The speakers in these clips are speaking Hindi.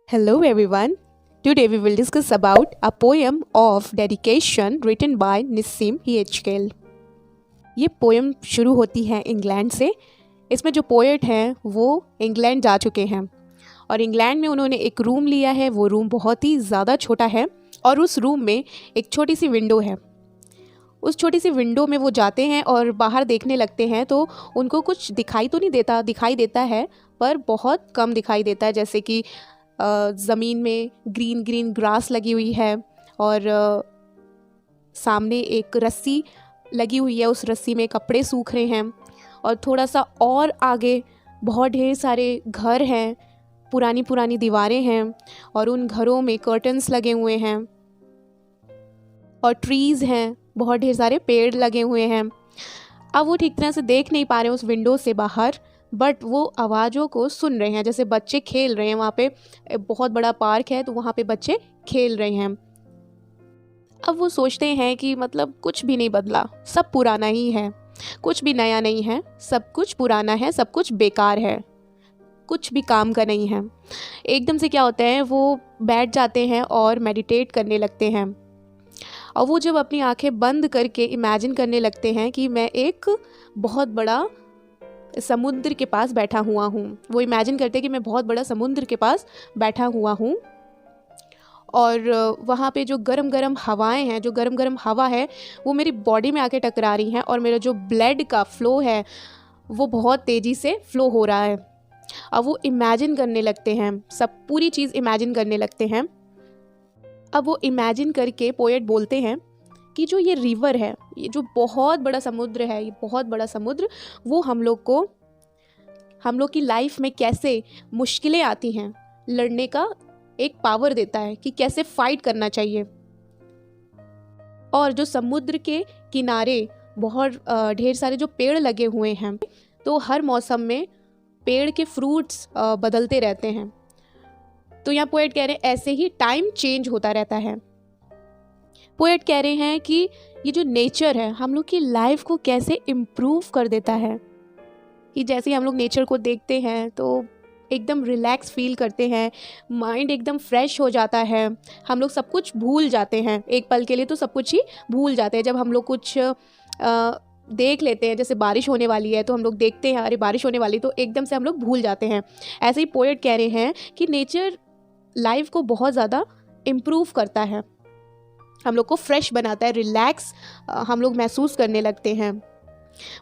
Hello everyone. Today we will discuss about a poem of dedication written by Nissim Hkl. ये पोएम शुरू होती है इंग्लैंड से। इसमें जो पोएट हैं वो इंग्लैंड जा चुके हैं और इंग्लैंड में उन्होंने एक रूम लिया है। वो रूम बहुत ही ज़्यादा छोटा है और उस रूम में एक छोटी सी विंडो है। उस छोटी सी विंडो में वो जाते हैं और बाहर देखने लगते हैं तो उनको कुछ दिखाई तो नहीं देता, दिखाई देता है पर बहुत कम दिखाई देता है। जैसे कि ज़मीन में ग्रीन ग्रीन ग्रास लगी हुई है और सामने एक रस्सी लगी हुई है, उस रस्सी में कपड़े सूख रहे हैं और थोड़ा सा और आगे बहुत ढेर सारे घर हैं, पुरानी पुरानी दीवारें हैं और उन घरों में कर्टन्स लगे हुए हैं और ट्रीज़ हैं, बहुत ढेर सारे पेड़ लगे हुए हैं। अब वो ठीक तरह से देख नहीं पा रहे हैं उस विंडो से बाहर, बट वो आवाज़ों को सुन रहे हैं। जैसे बच्चे खेल रहे हैं, वहाँ पे बहुत बड़ा पार्क है तो वहाँ पे बच्चे खेल रहे हैं। अब वो सोचते हैं कि मतलब कुछ भी नहीं बदला, सब पुराना ही है, कुछ भी नया नहीं है, सब कुछ पुराना है, सब कुछ बेकार है, कुछ भी काम का नहीं है। एकदम से क्या होता है, वो बैठ जाते हैं और मेडिटेट करने लगते हैं और वो जब अपनी आंखें बंद करके इमेजिन करने लगते हैं कि मैं एक बहुत बड़ा समुद्र के पास बैठा हुआ हूँ। वो इमेजिन करते हैं कि मैं बहुत बड़ा समुद्र के पास बैठा हुआ हूँ और वहाँ पे जो गरम गरम हवाएं हैं, जो गरम गरम हवा है वो मेरी बॉडी में आके टकरा रही हैं और मेरा जो ब्लड का फ़्लो है वो बहुत तेज़ी से फ़्लो हो रहा है। अब वो इमेजिन करने लगते हैं, सब पूरी चीज़ इमेजिन करने लगते हैं। अब वो इमेजिन करके पोएट बोलते हैं कि जो ये रिवर है, ये जो बहुत बड़ा समुद्र है, ये बहुत बड़ा समुद्र वो हम लोग की लाइफ में कैसे मुश्किलें आती हैं लड़ने का एक पावर देता है कि कैसे फाइट करना चाहिए। और जो समुद्र के किनारे बहुत ढेर सारे जो पेड़ लगे हुए हैं तो हर मौसम में पेड़ के फ्रूट्स बदलते रहते हैं। तो यहाँ पोएट कह रहे हैं ऐसे ही टाइम चेंज होता रहता है। पोएट कह रहे हैं कि ये जो नेचर है हम लोग की लाइफ को कैसे इम्प्रूव कर देता है कि जैसे हम लोग नेचर को देखते हैं तो एकदम रिलैक्स फील करते हैं, माइंड एकदम फ्रेश हो जाता है, हम लोग सब कुछ भूल जाते हैं। एक पल के लिए तो सब कुछ ही भूल जाते हैं। जब हम लोग कुछ देख लेते हैं, जैसे बारिश होने वाली है तो हम लोग देखते हैं अरे बारिश होने वाली, तो एकदम से हम लोग भूल जाते हैं। ऐसे ही पोएट कह रहे हैं कि नेचर लाइफ को बहुत ज़्यादा इम्प्रूव करता है, हम लोग को फ्रेश बनाता है, रिलैक्स हम लोग महसूस करने लगते हैं।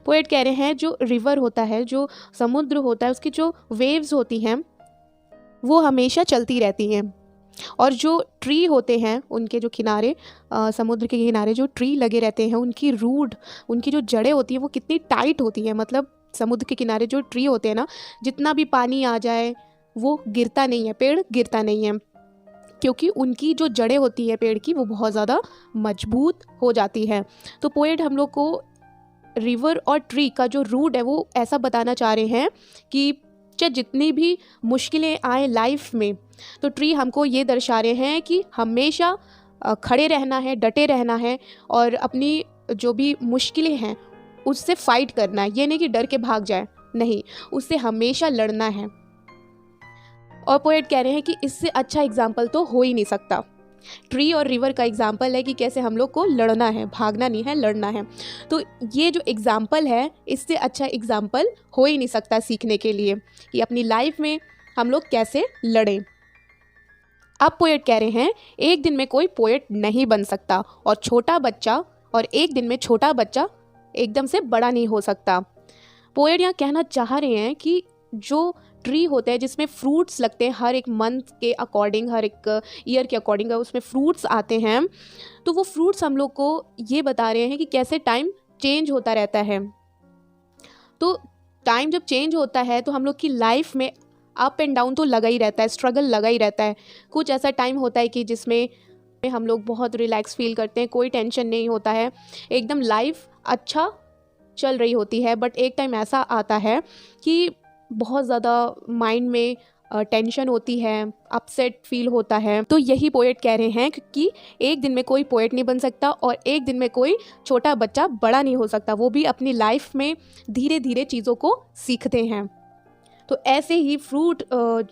पोएट कह रहे हैं जो रिवर होता है, जो समुद्र होता है, उसकी जो वेव्स होती हैं वो हमेशा चलती रहती हैं और जो ट्री होते हैं उनके जो किनारे समुद्र के किनारे जो ट्री लगे रहते हैं उनकी रूट, उनकी जो जड़ें होती हैं वो कितनी टाइट होती हैं। मतलब समुद्र के किनारे जो ट्री होते हैं ना, जितना भी पानी आ जाए वो गिरता नहीं है, पेड़ गिरता नहीं है, क्योंकि उनकी जो जड़ें होती है पेड़ की वो बहुत ज़्यादा मजबूत हो जाती है। तो पोएट हम लोग को रिवर और ट्री का जो रूट है वो ऐसा बताना चाह रहे हैं कि चाहे जितनी भी मुश्किलें आए लाइफ में, तो ट्री हमको ये दर्शा रहे हैं कि हमेशा खड़े रहना है, डटे रहना है और अपनी जो भी मुश्किलें हैं उससे फाइट करना है। ये नहीं कि डर के भाग जाए, नहीं, उससे हमेशा लड़ना है। और पोएट कह रहे हैं कि इससे अच्छा एग्जाम्पल तो हो ही नहीं सकता। ट्री और रिवर का एग्जाम्पल है कि कैसे हम लोग को लड़ना है, भागना नहीं है, लड़ना है। तो ये जो एग्जाम्पल है, इससे अच्छा एग्जाम्पल हो ही नहीं सकता सीखने के लिए कि अपनी लाइफ में हम लोग कैसे लड़ें। अब पोएट कह रहे हैं एक दिन में कोई पोएट नहीं बन सकता और एक दिन में छोटा बच्चा एकदम से बड़ा नहीं हो सकता। पोएट यहाँ कहना चाह रहे हैं कि जो ट्री होते हैं जिसमें फ्रूट्स लगते हैं, हर एक मंथ के अकॉर्डिंग, हर एक ईयर के अकॉर्डिंग उसमें फ्रूट्स आते हैं, तो वो फ्रूट्स हम लोग को ये बता रहे हैं कि कैसे टाइम चेंज होता रहता है। तो टाइम जब चेंज होता है तो हम लोग की लाइफ में अप एंड डाउन तो लगा ही रहता है, स्ट्रगल लगा ही रहता है। कुछ ऐसा टाइम होता है कि जिसमें हम लोग बहुत रिलैक्स फील करते हैं, कोई टेंशन नहीं होता है, एकदम लाइफ अच्छा चल रही होती है। बट एक टाइम ऐसा आता है कि बहुत ज़्यादा माइंड में टेंशन होती है, अपसेट फील होता है। तो यही पोएट कह रहे हैं कि एक दिन में कोई पोएट नहीं बन सकता और एक दिन में कोई छोटा बच्चा बड़ा नहीं हो सकता, वो भी अपनी लाइफ में धीरे धीरे चीज़ों को सीखते हैं। तो ऐसे ही फ्रूट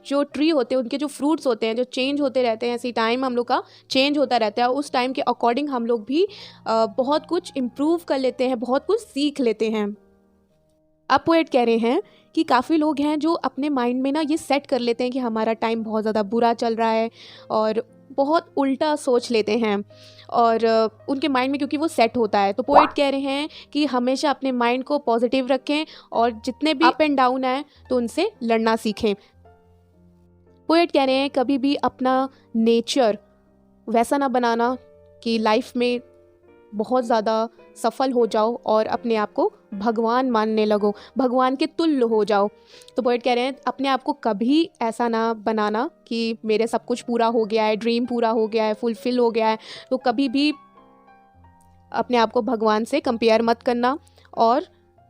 जो ट्री होते हैं उनके जो फ्रूट्स होते हैं जो चेंज होते रहते हैं, ऐसे टाइम हम लोग का चेंज होता रहता है, उस टाइम के अकॉर्डिंग हम लोग भी बहुत कुछ इम्प्रूव कर लेते हैं, बहुत कुछ सीख लेते हैं। अब पोएट कह रहे हैं कि काफ़ी लोग हैं जो अपने माइंड में ना ये सेट कर लेते हैं कि हमारा टाइम बहुत ज़्यादा बुरा चल रहा है और बहुत उल्टा सोच लेते हैं, और उनके माइंड में क्योंकि वो सेट होता है। तो पोएट कह रहे हैं कि हमेशा अपने माइंड को पॉजिटिव रखें और जितने भी अप एंड डाउन आए तो उनसे लड़ना सीखें। पोएट कह रहे हैं कभी भी अपना नेचर वैसा ना बनाना कि लाइफ में बहुत ज़्यादा सफल हो जाओ और अपने आप को भगवान मानने लगो, भगवान के तुल्य हो जाओ। तो पोएट कह रहे हैं अपने आप को कभी ऐसा ना बनाना कि मेरे सब कुछ पूरा हो गया है, ड्रीम पूरा हो गया है, फुलफिल हो गया है, तो कभी भी अपने आप को भगवान से कंपेयर मत करना। और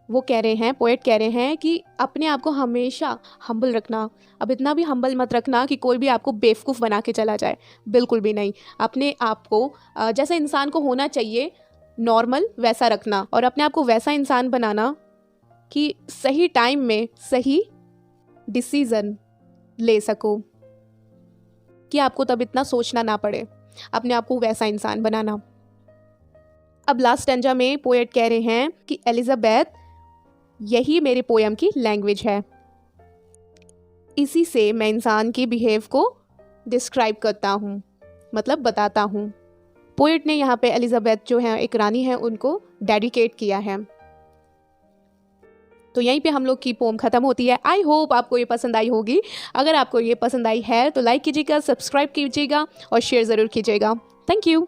वो कह रहे हैं, पोएट कह रहे हैं कि अपने आप को हमेशा हम्बल रखना। अब इतना भी हम्बल मत रखना कि कोई भी आपको बेवकूफ़ बना के चला जाए, बिल्कुल भी नहीं। अपने आप को जैसे इंसान को होना चाहिए नॉर्मल वैसा रखना, और अपने आप को वैसा इंसान बनाना कि सही टाइम में सही डिसीज़न ले सको, कि आपको तब इतना सोचना ना पड़े। अपने आप को वैसा इंसान बनाना। अब लास्ट स्टैंजा में पोएट कह रहे हैं कि एलिजाबेथ, यही मेरे पोयम की लैंग्वेज है, इसी से मैं इंसान के बिहेव को डिस्क्राइब करता हूँ, मतलब बताता हूँ। पोएट ने यहाँ पे एलिजाबेथ जो है एक रानी है उनको डेडिकेट किया है। तो यहीं पे हम लोग की पोम ख़त्म होती है। आई होप आपको ये पसंद आई होगी। अगर आपको ये पसंद आई है तो लाइक कीजिएगा, सब्सक्राइब कीजिएगा और शेयर ज़रूर कीजिएगा। Thank you.